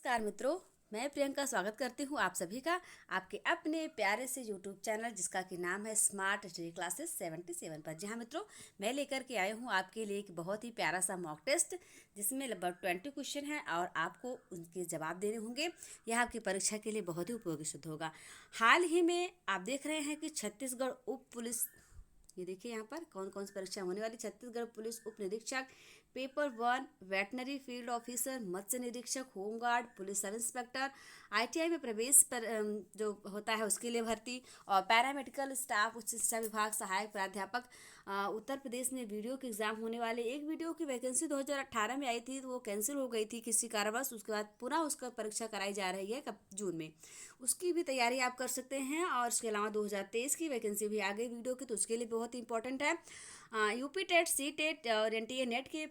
नमस्कार मित्रों, मैं प्रियंका स्वागत करती हूँ आप सभी का आपके अपने प्यारे से YouTube चैनल जिसका कि नाम है स्मार्ट स्टडी क्लासेस 77 पर। जहाँ मित्रों मैं लेकर के आई हूँ आपके लिए एक बहुत ही प्यारा सा मॉक टेस्ट जिसमें लगभग 20 क्वेश्चन हैं और आपको उनके जवाब देने होंगे। यह आपकी परीक्षा के लिए बहुत ही उपयोगी सिद्ध होगा। हाल ही में आप देख रहे हैं कि छत्तीसगढ़ उप पुलिस, ये देखिए यहाँ पर कौन कौन सी परीक्षा होने वाली। छत्तीसगढ़ पुलिस उप निरीक्षक, पेपर 1, वेटनरी फील्ड ऑफिसर, मत्स्य निरीक्षक, home guard, police sub inspector, ITI में प्रवेश पर जो होता है उसके लिए भर्ती, और पैरामेडिकल स्टाफ, उच्च शिक्षा विभाग सहायक प्राध्यापक। उत्तर प्रदेश में वीडियो के एग्जाम होने वाले। एक वीडियो की वैकेंसी 2018 में आई थी तो वो कैंसिल हो गई थी किसी कारणवश। उसके बाद पुनः उसका परीक्षा कराई जा रही है कब, जून में। उसकी भी तैयारी आप कर सकते हैं। और इसके अलावा 2023 की वैकेंसी भी आ गई वीडियो की, तो उसके लिए बहुत ही इंपॉर्टेंट है। यूपी टेट, सी टेट और एनटीए नेट के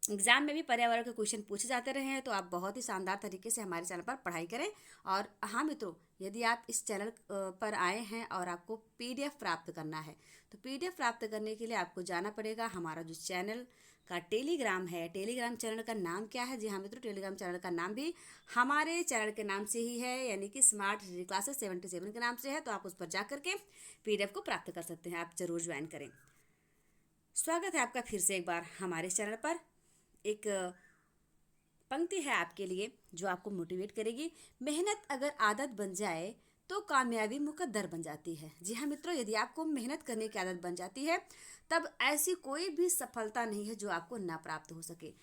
एग्जाम में भी पर्यावरण के क्वेश्चन पूछे जाते रहे हैं। तो आप बहुत ही शानदार तरीके से हमारे चैनल पर पढ़ाई करें। और हाँ मित्रों, यदि आप इस चैनल पर आए हैं और आपको पीडीएफ प्राप्त करना है तो पीडीएफ प्राप्त करने के लिए आपको जाना पड़ेगा हमारा जो चैनल का टेलीग्राम है। टेलीग्राम चैनल का नाम क्या है? जी हाँ मित्रों, टेलीग्राम चैनल का नाम भी हमारे चैनल के नाम से ही है, यानी कि स्मार्ट क्लासेस 77 के नाम से है। तो आप उस पर जा करके पीडीएफ को प्राप्त कर सकते हैं। आप जरूर ज्वाइन करें। स्वागत है आपका फिर से एक बार हमारे चैनल पर। एक पंक्ति है आपके लिए जो आपको मोटिवेट करेगी। मेहनत अगर आदत बन जाए तो कामयाबी मुकद्दर बन जाती है। जी हाँ मित्रों, यदि आपको मेहनत करने की आदत बन जाती है तब ऐसी कोई भी सफलता नहीं है जो आपको ना प्राप्त हो सके।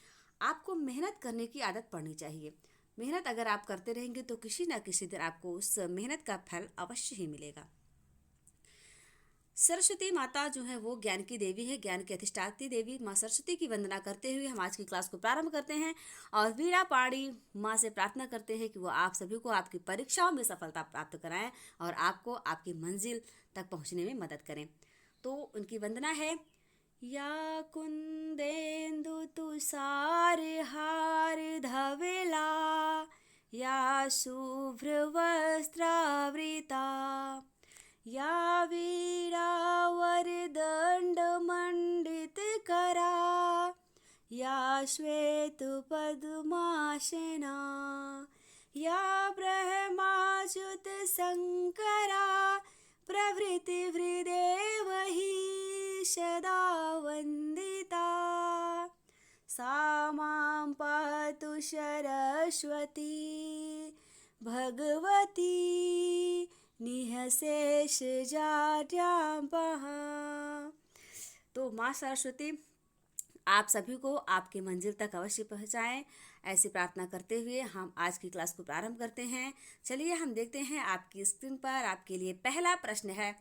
आपको मेहनत करने की आदत पड़नी चाहिए। मेहनत अगर आप करते रहेंगे तो किसी ना किसी दिन आपको उस मेहनत का फल अवश्य ही मिलेगा। सरस्वती माता जो है वो ज्ञान की देवी है, ज्ञान की अधिष्ठात्री देवी माँ सरस्वती की वंदना करते हुए हम आज की क्लास को प्रारंभ करते हैं। और वीणा पाणी माँ से प्रार्थना करते हैं कि वो आप सभी को आपकी परीक्षाओं में सफलता प्राप्त कराएं और आपको आपकी मंजिल तक पहुंचने में मदद करें। तो उनकी वंदना है। या कुंदेन्दु तुषार हार धवला, या शुभ्र वस्त्रावृता, या वीणावरदण्डमण्डितकरा, या श्वेतपद्मासना, या ब्रह्माच्युतशङ्करा प्रभृतिभृदेव हि सदा वन्दिता। सा मां पातु सरस्वती भगवती निःशेष जाड्याम्बः। तो माँ सरस्वती आप सभी को आपकी मंजिल तक अवश्य पहुँचाएं, ऐसी प्रार्थना करते हुए हम आज की क्लास को प्रारंभ करते हैं। चलिए हम देखते हैं आपकी स्क्रीन पर आपके लिए पहला प्रश्न है।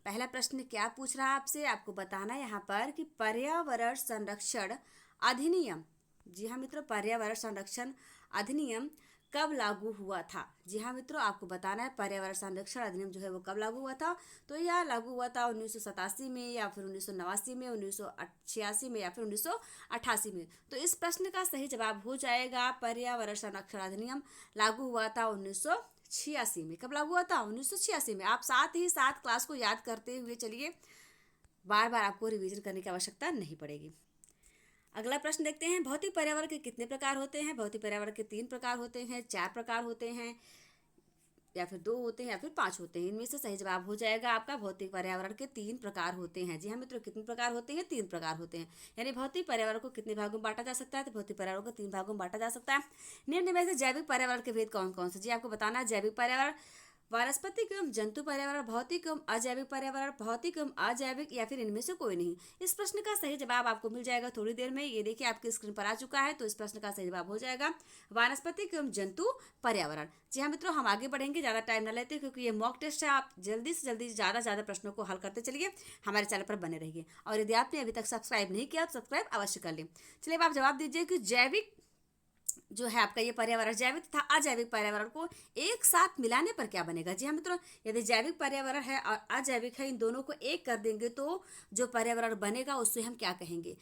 पहला प्रश्न क्या पूछ रहा है आपसे? आपको बताना है यहाँ पर कि पर्यावरण संरक्षण अधिनियम, जी हाँ मित्रों, पर्यावरण संरक्षण अधिनियम कब लागू हुआ था? जी हाँ मित्रों, आपको बताना है पर्यावरण संरक्षण अधिनियम जो है वो कब लागू हुआ था। तो यह लागू हुआ था 1987 में, या फिर 1989 में, 1986 में, या फिर 1988 में। तो इस प्रश्न का सही जवाब हो जाएगा पर्यावरण संरक्षण अधिनियम लागू हुआ था 1986 में। कब लागू हुआ था? 1986 में। आप साथ ही साथ क्लास को याद करते हुए चलिए, बार बार आपको रिवीजन करने की आवश्यकता नहीं पड़ेगी। अगला प्रश्न देखते हैं। भौतिक पर्यावरण के कितने प्रकार होते हैं? भौतिक पर्यावरण के 3 प्रकार होते हैं, 4 प्रकार होते हैं, या फिर 2 होते हैं, या फिर 5 होते हैं। इनमें से सही जवाब हो जाएगा आपका भौतिक पर्यावरण के 3 प्रकार होते हैं। जी हाँ मित्रों, कितने प्रकार होते हैं? 3 प्रकार होते हैं। यानी भौतिक पर्यावरण को कितने भागों में बांटा जा सकता है? तो भौतिक पर्यावरण को 3 भागों में बांटा जा सकता है। निम्न में से जैविक पर्यावरण के भेद कौन कौन से? जी आपको बताना है। जैविक पर्यावरण, वानस्पतिक एवं जंतु पर्यावरण, भौतिक एवं अजैविक पर्यावरण, भौतिक एवं अजैविक, या फिर इनमें से कोई नहीं। इस प्रश्न का सही जवाब आपको मिल जाएगा थोड़ी देर में। ये देखिए आपकी स्क्रीन पर आ चुका है। तो इस प्रश्न का सही जवाब हो जाएगा वानस्पतिक एवं जंतु पर्यावरण। जी हाँ मित्रों, हम आगे बढ़ेंगे, ज़्यादा टाइम न लेते क्योंकि ये मॉक टेस्ट है। आप जल्दी से जल्दी ज़्यादा प्रश्नों को हल करते चलिए, हमारे चैनल पर बने रहिए। और यदि आपने अभी तक सब्सक्राइब नहीं किया तो सब्सक्राइब अवश्य कर लें। चलिए अब आप जवाब दीजिए कि जैविक जो है आपका ये पर्यावरण, जैविक तथा अजैविक पर्यावरण को एक साथ मिलाने पर क्या बनेगा? जी हाँ मित्रों, यदि जैविक पर्यावरण है और अजैविक है, इन दोनों को एक कर देंगे तो जो पर्यावरण बनेगा उससे हम क्या कहेंगे?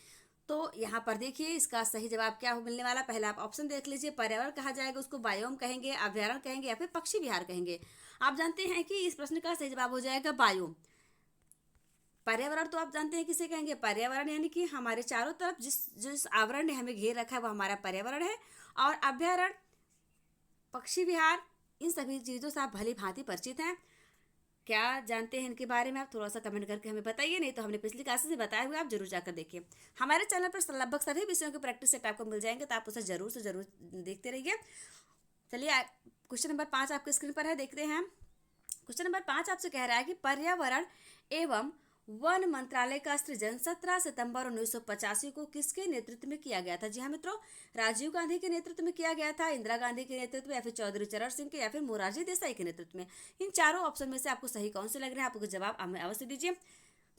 तो यहाँ पर देखिए इसका सही जवाब क्या मिलने वाला। पहला आप ऑप्शन देख लीजिए। पर्यावरण कहा जाएगा उसको बायोम कहेंगे, अभ्यारण्य कहेंगे, या फिर पक्षी विहार कहेंगे। आप जानते हैं कि इस प्रश्न का सही जवाब हो जाएगा बायोम। पर्यावरण तो आप जानते हैं किसे कहेंगे? पर्यावरण यानी कि हमारे चारों तरफ जिस जिस आवरण ने हमें घेर रखा है वो हमारा पर्यावरण है। और अभ्यारण्य पक्षी विहार, इन सभी चीज़ों से आप भली भांति परिचित हैं। क्या जानते हैं इनके बारे में? आप थोड़ा सा कमेंट करके हमें बताइए, नहीं तो हमने पिछली क्लास से बताया हुआ, आप जरूर जाकर देखिए। हमारे चैनल पर लगभग सभी विषयों के प्रैक्टिस सेट आपको मिल जाएंगे, तो आप उसे जरूर से जरूर देखते रहिए। चलिए क्वेश्चन नंबर 5 आपके स्क्रीन पर है, देखते हैं। क्वेश्चन नंबर 5 आपसे कह रहा है कि पर्यावरण एवं वन मंत्रालय का सृजन 17 सितंबर 1985 को किसके नेतृत्व में किया गया था? जी हाँ मित्रों, राजीव गांधी के नेतृत्व में किया गया था, इंदिरा गांधी के नेतृत्व में, या फिर चौधरी चरण सिंह के, या फिर मोरारजी देसाई के नेतृत्व में। इन चारों ऑप्शन में से आपको सही कौन से लग रहे हैं? आपको जवाब हमें अवश्य दीजिए।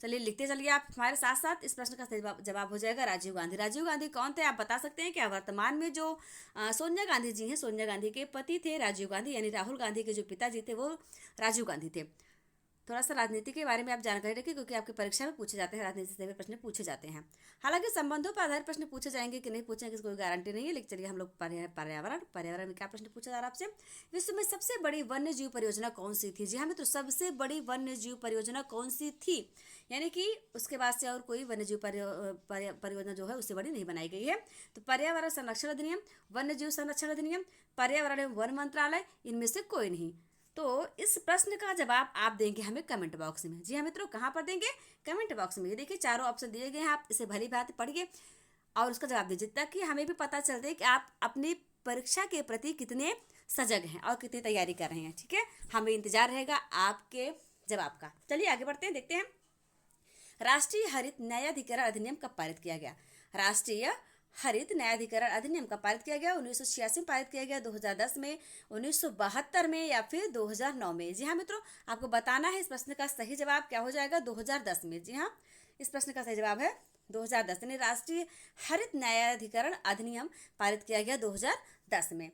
चलिए लिखते चलिए आप हमारे साथ साथ। इस प्रश्न का सही जवाब हो जाएगा राजीव गांधी। राजीव गांधी कौन थे, आप बता सकते हैं क्या? वर्तमान में जो सोनिया गांधी जी हैं, सोनिया गांधी के पति थे राजीव गांधी, यानी राहुल गांधी के जो पिताजी थे वो राजीव गांधी थे। थोड़ा सा राजनीति के बारे में आप जानकारी रखिए, क्योंकि आपके परीक्षा में पूछे जाते हैं, राजनीति से प्रश्न पूछे जाते हैं। हालांकि संबंधों पर आधारित प्रश्न पूछे जाएंगे कि नहीं पूछेंगे इसकी कोई गारंटी नहीं है, लेकिन चलिए हम लोग पर्यावरण में क्या प्रश्न पूछा जा रहा है आपसे? विश्व में सबसे बड़ी वन्य जीव परियोजना कौन सी थी? जी हाँ मित्रों, सबसे बड़ी वन्य जीव परियोजना कौन सी थी, यानी कि उसके बाद से और कोई वन्य जीव परियोजना जो है उससे बड़ी नहीं बनाई गई है। तो पर्यावरण संरक्षण अधिनियम, वन्य जीव संरक्षण अधिनियम, पर्यावरण एवं वन मंत्रालय, इनमें से कोई नहीं। तो इस प्रश्न का जवाब आप देंगे हमें कमेंट बॉक्स में। जी हाँ मित्रों, कहाँ पर देंगे? कमेंट बॉक्स में। ये देखिए चारों ऑप्शन दिए गए हैं, आप इसे भली बात पढ़िए और उसका जवाब दीजिए, ताकि हमें भी पता चल जाए कि आप अपनी परीक्षा के प्रति कितने सजग हैं और कितनी तैयारी कर रहे हैं। ठीक है, हमें इंतजार रहेगा आपके जवाब का। चलिए आगे बढ़ते हैं, देखते हैं। राष्ट्रीय हरित न्यायाधिकरण अधिनियम कब पारित किया गया? राष्ट्रीय हरित न्यायाधिकरण अधिनियम का पारित किया गया 1986 में, पारित किया गया 2010 में, 1972 में, या फिर 2009 में? जी हाँ मित्रों, आपको बताना है इस प्रश्न का सही जवाब क्या हो जाएगा। 2010 में। जी हाँ, इस प्रश्न का सही जवाब है 2010, यानी राष्ट्रीय हरित न्यायाधिकरण अधिनियम पारित किया गया 2010 में।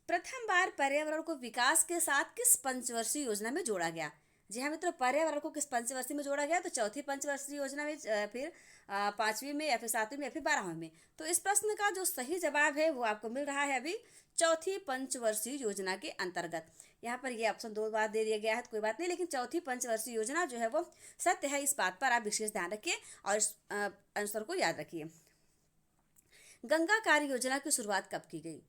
प्रथम बार पर्यावरण को विकास के साथ किस पंचवर्षीय योजना में जोड़ा गया? जी हाँ मित्रों, पर्यावरण को किस पंचवर्षीय में जोड़ा गया? तो चौथी पंचवर्षीय योजना में, फिर 5वीं में, या फिर 7वीं में, या फिर 12वीं में। तो इस प्रश्न का जो सही जवाब है वो आपको मिल रहा है अभी चौथी पंचवर्षीय योजना के अंतर्गत। यहाँ पर ये ऑप्शन 2 बार दे दिया गया है तो कोई बात नहीं, लेकिन चौथी पंचवर्षीय योजना जो है वो सत्य है, इस बात पर आप विशेष ध्यान रखिए और इस आंसर को याद रखिए। गंगा कार्य योजना की शुरुआत कब की गई?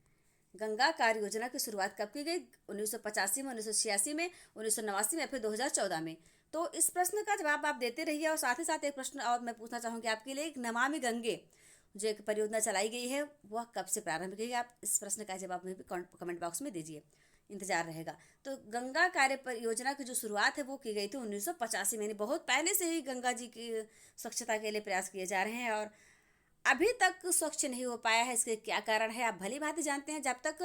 गंगा कार्य योजना की शुरुआत कब की गई? 1985 में, 1986 में, 1989 में, या फिर 2014 में? तो इस प्रश्न का जवाब आप देते रहिए। और साथ ही साथ एक प्रश्न और मैं पूछना चाहूँगी आपके लिए, नमामि गंगे जो एक परियोजना चलाई गई है वह कब से प्रारंभ की गई? आप इस प्रश्न का जवाब में भी कमेंट बॉक्स में दीजिए, इंतजार रहेगा। तो गंगा कार्य परियोजना की जो शुरुआत है वो की गई थी 1985 में, बहुत पहले से ही गंगा जी की स्वच्छता के लिए प्रयास किए जा रहे हैं और अभी तक स्वच्छ नहीं हो पाया है। इसके क्या कारण है आप भली भांति जानते हैं। जब तक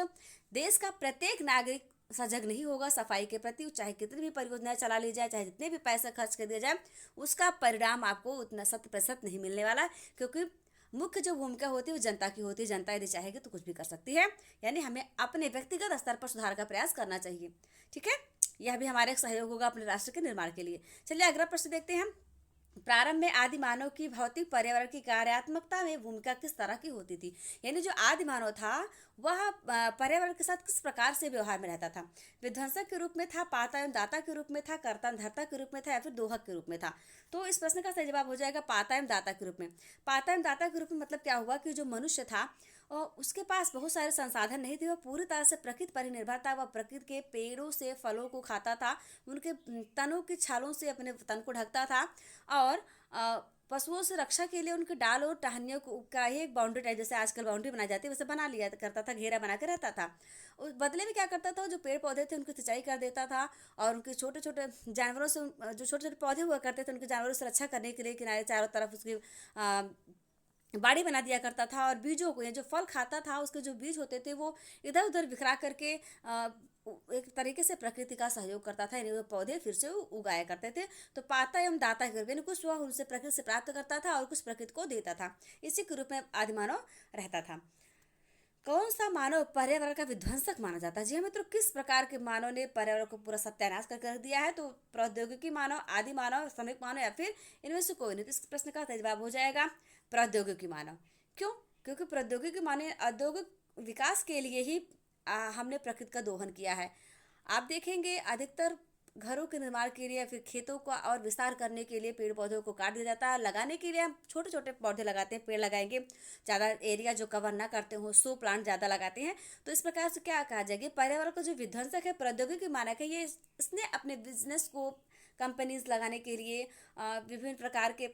देश का प्रत्येक नागरिक सजग नहीं होगा सफाई के प्रति, चाहे कितनी भी परियोजनाएं चला ली जाए, चाहे जितने भी पैसा खर्च कर दिया जाए, उसका परिणाम आपको उतना 100% नहीं मिलने वाला, क्योंकि मुख्य जो भूमिका होती है वो जनता की होती है। जनता यदि चाहेगी तो कुछ भी कर सकती है, यानी हमें अपने व्यक्तिगत स्तर पर सुधार का प्रयास करना चाहिए। ठीक है, यह भी हमारे एक सहयोग होगा अपने राष्ट्र के निर्माण के लिए। चलिए अगला प्रश्न देखते हैं हम। प्रारंभ में आदि मानव की भौतिक पर्यावरण की कार्यात्मकता में भूमिका किस तरह की होती थी? यानी जो आदि मानव था वह पर्यावरण के साथ किस प्रकार से व्यवहार में रहता था? विध्वंसक के रूप में था, पाता एवं दाता के रूप में था, कर्ता एवं धर्ता के रूप में था, या फिर दोहक के रूप में था? तो इस प्रश्न का सही जवाब हो जाएगा पाता एवं दाता के रूप में। पाता एवं दाता के रूप में मतलब क्या हुआ कि जो मनुष्य था और उसके पास बहुत सारे संसाधन नहीं थे, वह पूरी तरह से प्रकृति पर ही निर्भर था। वह प्रकृति के पेड़ों से फलों को खाता था, उनके तनों की छालों से अपने तन को ढकता था, और पशुओं से रक्षा के लिए उनके डाल और टहनियों का ही एक बाउंड्री टाइप, जैसे आजकल बाउंड्री बनाई जाती है वैसे बना लिया करता था, घेरा बना के रहता था। उस बदले में क्या करता था, जो पेड़ पौधे थे उनकी सिंचाई कर देता था, और उनके छोटे छोटे जानवरों से, जो छोटे छोटे पौधे हुआ करते थे उनके जानवरों से रक्षा करने के लिए किनारे चारों तरफ उसकी बाड़ी बना दिया करता था। और बीजों को, जो फल खाता था उसके जो बीज होते थे वो इधर उधर बिखरा करके एक तरीके से प्रकृति का सहयोग करता था, यानी वो पौधे फिर से उगाया करते थे। तो पाता एवं दाता के रूप में कुछ वह उनसे प्रकृति से प्राप्त करता था और कुछ प्रकृति को देता था। इसी के रूप में आदिमानव रहता था। कौन सा मानव पर्यावरण का विध्वंसक माना जाता है? जी हाँ मित्रों, किस प्रकार के मानव ने पर्यावरण को पूरा सत्यानाश कर दिया है? तो प्रौद्योगिकी मानव, आदि मानव, श्रमिक मानव, या फिर इनमें से कोई नहीं? तो इस प्रश्न का जवाब हो जाएगा प्रौद्योगिकी मानव। क्यों? क्योंकि प्रौद्योगिकी मानव औद्योगिक विकास के लिए ही हमने प्रकृति का दोहन किया है। आप देखेंगे अधिकतर घरों के निर्माण के लिए, फिर खेतों का और विस्तार करने के लिए पेड़ पौधों को काट दिया जाता है। लगाने के लिए हम छोटे छोटे पौधे लगाते हैं, पेड़ लगाएंगे, ज़्यादा एरिया जो कवर ना करते हो, सो प्लांट ज़्यादा लगाते हैं। तो इस प्रकार से क्या कहा जाएगा, पर्यावरण का जो विध्वंसक है प्रौद्योगिकी मानक है, ये इसने अपने बिजनेस को, कंपनीज लगाने के लिए, विभिन्न प्रकार के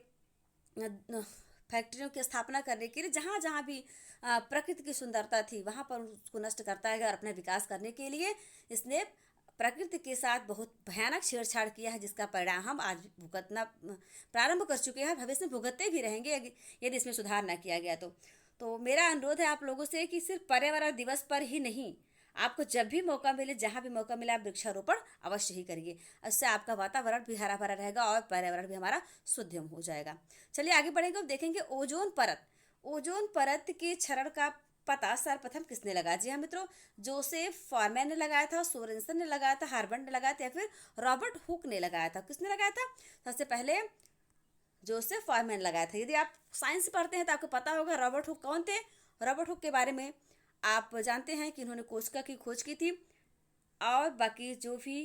फैक्ट्रियों की स्थापना करने के लिए, जहाँ जहाँ भी प्रकृति की सुंदरता थी वहाँ पर उसको नष्ट करता है। और अपने विकास करने के लिए इसने प्रकृति के साथ बहुत भयानक छेड़छाड़ किया है, जिसका परिणाम हम आज भुगतना प्रारंभ कर चुके हैं, भविष्य में भुगतते भी रहेंगे यदि इसमें सुधार न किया गया तो मेरा अनुरोध है आप लोगों से कि सिर्फ पर्यावरण दिवस पर ही नहीं, आपको जब भी मौका मिले, जहाँ भी मौका मिले, आप वृक्षारोपण अवश्य ही करिए। इससे आपका वातावरण भी हरा भरा रहेगा और पर्यावरण भी हमारा शुद्ध हो जाएगा। चलिए आगे बढ़ेंगे, अब देखेंगे ओजोन परत। ओजोन परत के क्षरण का पता सर्वप्रथम किसने लगाया? जी हाँ मित्रों, जोसेफ फॉरमैन ने लगाया था, सोरेनसन ने लगाया था, हार्बर्ट ने लगाया था, या फिर रॉबर्ट हुक ने लगाया था। किसने लगाया था? सबसे पहले जोसेफ फॉरमैन लगाया था। यदि आप साइंस पढ़ते हैं तो आपको पता होगा रॉबर्ट हुक कौन थे। रॉबर्ट हुक के बारे में आप जानते हैं कि इन्होंने कोशिका की खोज की थी, और बाकी जो भी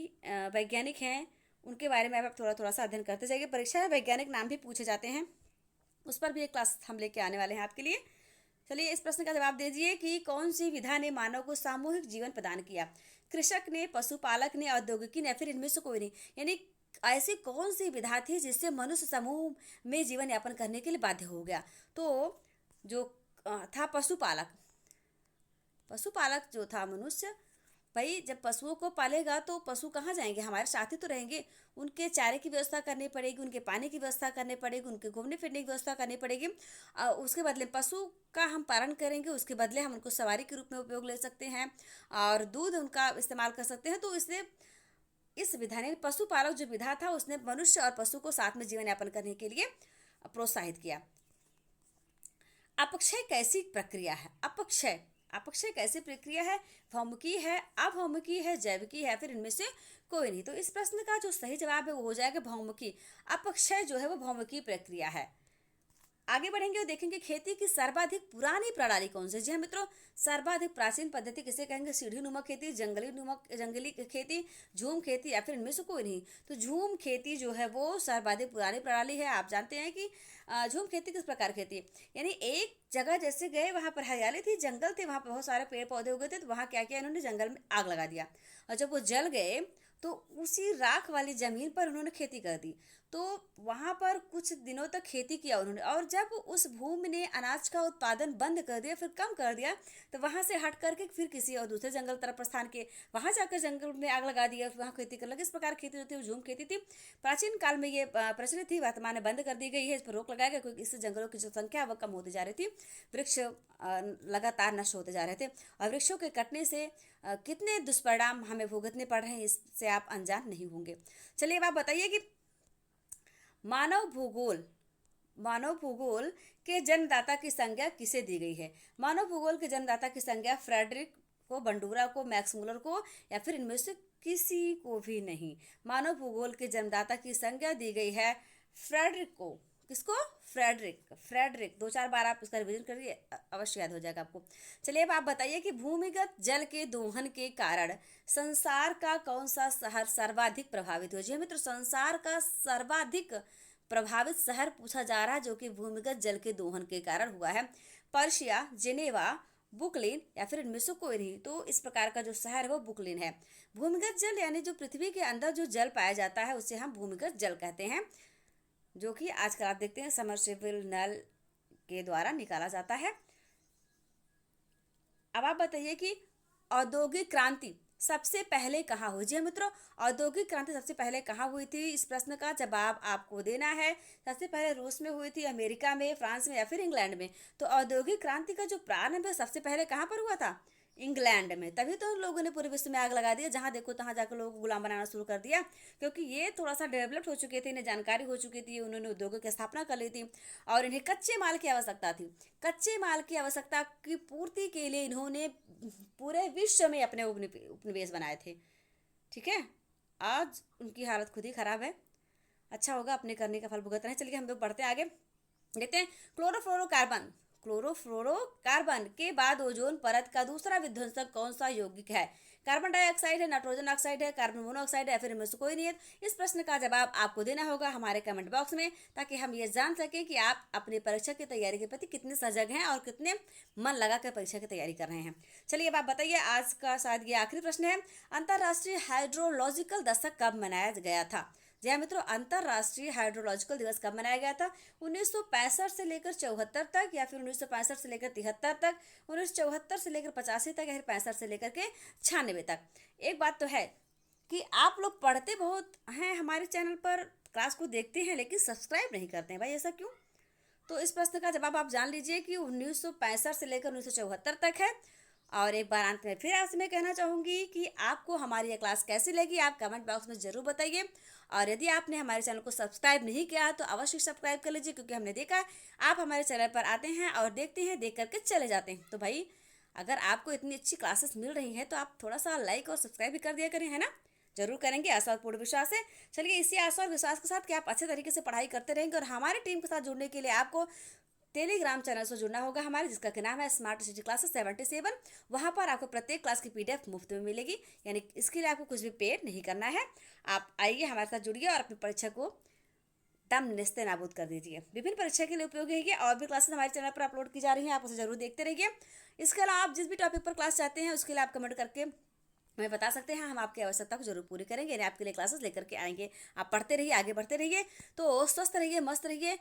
वैज्ञानिक हैं उनके बारे में आप थोड़ा थोड़ा सा अध्ययन करते जाइए। परीक्षा में वैज्ञानिक नाम भी पूछे जाते हैं, उस पर भी एक क्लास हम लेके आने वाले हैं आपके लिए। चलिए इस प्रश्न का जवाब दीजिए कि कौन सी विधा ने मानव को सामूहिक जीवन प्रदान किया? कृषक ने, पशुपालक ने, औद्योगिकी ने, या फिर इनमें से कोई नहीं? यानी ऐसी कौन सी विधा थी जिससे मनुष्य समूह में जीवन यापन करने के लिए बाध्य हो गया? तो जो था पशुपालक। पशुपालक जो था मनुष्य, भाई जब पशुओं को पालेगा तो पशु कहाँ जाएंगे, हमारे साथ ही तो रहेंगे। उनके चारे की व्यवस्था करनी पड़ेगी, उनके पानी की व्यवस्था करनी पड़ेगी, उनके घूमने फिरने की व्यवस्था करनी पड़ेगी। उसके बदले पशु का हम पालन करेंगे, उसके बदले हम उनको सवारी के रूप में उपयोग ले सकते हैं और दूध उनका इस्तेमाल कर सकते हैं। तो इसलिए इस विधा ने, पशुपालक जो विधा था, उसने मनुष्य और पशु को साथ में जीवन यापन करने के लिए प्रोत्साहित किया। अपक्षय कैसी प्रक्रिया है? अपक्षय अपक्षय कैसी प्रक्रिया है? भौमिकी है, अभौमिकी है, जैविकी है, फिर इनमें से कोई नहीं? तो इस प्रश्न का जो सही जवाब है वो हो जाएगा भौमिकी। अपक्षय जो है वो भौमिकी प्रक्रिया है। आगे बढ़ेंगे और देखेंगे खेती की सर्वाधिक पुरानी प्रणाली कौन सी? जी हाँ मित्रों, सर्वाधिक प्राचीन पद्धति किसे कहेंगे? सीढ़ी नुमा खेती, जंगली खेती, झूम खेती, या फिर इनमें से कोई नहीं? तो झूम खेती जो है वो सर्वाधिक पुरानी प्रणाली है। आप जानते हैं कि झूम खेती किस प्रकार खेती है, यानी एक जगह जैसे गए, वहां पर हरियाली थी, जंगल थे, वहां पर बहुत सारे पेड़ पौधे उगे थे, तो वहां क्या किया इन्होंने, जंगल में आग लगा दिया, और जब वो जल गए तो उसी राख वाली जमीन पर उन्होंने खेती कर दी। तो वहां पर कुछ दिनों तक खेती किया उन्होंने, और जब उस भूमि ने अनाज का उत्पादन बंद कर दिया, फिर कम कर दिया, तो वहां से हट करके फिर किसी और दूसरे जंगल तरफ प्रस्थान किए, वहां जाकर जंगल में आग लगा दिया, वहां खेती करने लगे। इस प्रकार खेती जो थी वो झूम खेती थी। प्राचीन काल में ये प्रचलित थी, वर्तमान में बंद कर दी गई है, इस पर रोक लगाया गया, क्योंकि इससे जंगलों की जो संख्या वह कम होती जा रही थी, वृक्ष लगातार नष्ट होते जा रहे थे, और वृक्षों के कटने से कितने दुष्परिणाम हमें भुगतने पड़ रहे हैं इससे आप अनजान नहीं होंगे। चलिए अब आप बताइए कि मानव भूगोल के जन्मदाता की संज्ञा किसे दी गई है? मानव भूगोल के जन्मदाता की संज्ञा फ्रेडरिक को, बंडूरा को, मैक्स मुलर को, या फिर इनमें से किसी को भी नहीं? मानव भूगोल के जन्मदाता की संज्ञा दी गई है फ्रेडरिक को। किसको? फ्रेडरिक 2-4 बार आप इसका रिवीजन करिए, अवश्य याद हो जाएगा आपको। चलिए अब आप बताइए कि भूमिगत जल के दोहन के कारण संसार का कौन सा शहर सर्वाधिक प्रभावित हुआ? जी मित्र, संसार का सर्वाधिक प्रभावित शहर पूछा जा रहा है, जो कि भूमिगत जल के दोहन के कारण हुआ है। पर्शिया, जिनेवा, बुकलिन, या फिर इनमें से कोई नहीं? तो इस प्रकार का जो शहर है वो बुकलिन है। भूमिगत जल यानी जो पृथ्वी के अंदर जो जल पाया जाता है उसे हम भूमिगत जल कहते हैं, जो कि आजकल आप देखते हैं समरसेबल नल के द्वारा निकाला जाता है। अब आप बताइए कि औद्योगिक क्रांति सबसे पहले कहाँ हुई? जी मित्रों, औद्योगिक क्रांति सबसे पहले कहाँ हुई थी? इस प्रश्न का जवाब आपको देना है। सबसे पहले रूस में हुई थी, अमेरिका में, फ्रांस में, या फिर इंग्लैंड में? तो औद्योगिक क्रांति का जो प्रारंभ है सबसे पहले कहाँ पर हुआ था? इंग्लैंड में। तभी तो उन लोगों ने पूरे विश्व में आग लगा दिया, जहाँ देखो तहाँ जाकर लोगों को गुलाम बनाना शुरू कर दिया, क्योंकि ये थोड़ा सा डेवलप्ड हो चुके थे, इन्हें जानकारी हो चुकी थी, उन्होंने उद्योगों की स्थापना कर ली थी, और इन्हें कच्चे माल की आवश्यकता थी। कच्चे माल की आवश्यकता की पूर्ति के लिए इन्होंने पूरे विश्व में अपने उपनिवेश बनाए थे। ठीक है, आज उनकी हालत खुद ही खराब है। अच्छा होगा अपने करने का फल भुगत रहे हैं। चलिए हम लोग बढ़ते हैं आगे, देखते हैं क्लोरोफ्लोरोकार्बन क्लोरोफ्लोरोकार्बन के बाद ओजोन परत का दूसरा विध्वंसक कौन सा यौगिक है? कार्बन डाइऑक्साइड है, नाइट्रोजन ऑक्साइड है, कार्बन मोनोऑक्साइड है, फिर इनमें से कोई नहीं है? इस प्रश्न का जवाब आपको देना होगा हमारे कमेंट बॉक्स में, ताकि हम ये जान सकें कि आप अपनी परीक्षा की तैयारी के प्रति कितने सजग हैं और कितने मन लगा कर परीक्षा की तैयारी कर रहे हैं। चलिए अब आप बताइए, आज का शायद ये आखिरी प्रश्न है, अंतर्राष्ट्रीय हाइड्रोलॉजिकल दशक कब मनाया गया था? जी हाँ मित्रों, अंतर्राष्ट्रीय हाइड्रोलॉजिकल दिवस कब मनाया गया था? 1965 से लेकर 74 तक, या फिर 1965 से लेकर 73 तक, 1974 से लेकर 85 तक, या फिर 65 से लेकर के 96 तक। एक बात तो है कि आप लोग पढ़ते बहुत हैं, हमारे चैनल पर क्लास को देखते हैं, लेकिन सब्सक्राइब नहीं करते हैं भाई, ऐसा क्यों? तो इस प्रश्न का जवाब आप जान लीजिए कि 1965 से लेकर 1974 तक है। और एक बार अंत में फिर आपसे मैं कहना चाहूँगी कि आपको हमारी ये क्लास कैसी लगी, आप कमेंट बॉक्स में ज़रूर बताइए। और यदि आपने हमारे चैनल को सब्सक्राइब नहीं किया तो अवश्य सब्सक्राइब कर लीजिए, क्योंकि हमने देखा है आप हमारे चैनल पर आते हैं और देखते हैं, देख करके चले जाते हैं। तो भाई, अगर आपको इतनी अच्छी क्लासेस मिल रही हैं तो आप थोड़ा सा लाइक और सब्सक्राइब भी कर दिया करें, है ना? जरूर करेंगे, ऐसा और पूर्ण विश्वास है। चलिए, इसी आशा और विश्वास के साथ कि आप अच्छे तरीके से पढ़ाई करते रहेंगे, और हमारी टीम के साथ जुड़ने के लिए आपको टेलीग्राम चैनल से जुड़ना होगा हमारे, जिसका कि नाम है स्मार्ट सिटी क्लासेस 77। वहाँ पर आपको प्रत्येक क्लास की पीडीएफ मुफ्त में मिलेगी, यानी इसके लिए आपको कुछ भी पेड नहीं करना है। आप आइए, हमारे साथ जुड़िए और अपनी परीक्षा को दम निस्ते नाबूद कर दीजिए। विभिन्न परीक्षा के लिए उपयोगी है, और भी क्लासेस हमारे चैनल पर अपलोड की जा रही हैं, आप उसे जरूर देखते रहिए। इसके अलावा आप जिस भी टॉपिक पर क्लास चाहते हैं उसके लिए आप कमेंट करके हमें बता सकते हैं, हम आपकी आवश्यकता को जरूर पूरी करेंगे, यानी आपके लिए क्लासेस लेकर के आएंगे। आप पढ़ते रहिए, आगे बढ़ते रहिए। तो स्वस्थ रहिए, मस्त रहिए,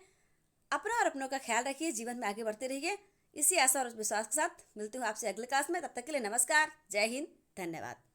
अपना और अपनों का ख्याल रखिए, जीवन में आगे बढ़ते रहिए। इसी आशा और विश्वास के साथ मिलती हूँ आपसे अगले क्लास में। तब तक के लिए नमस्कार, जय हिंद, धन्यवाद।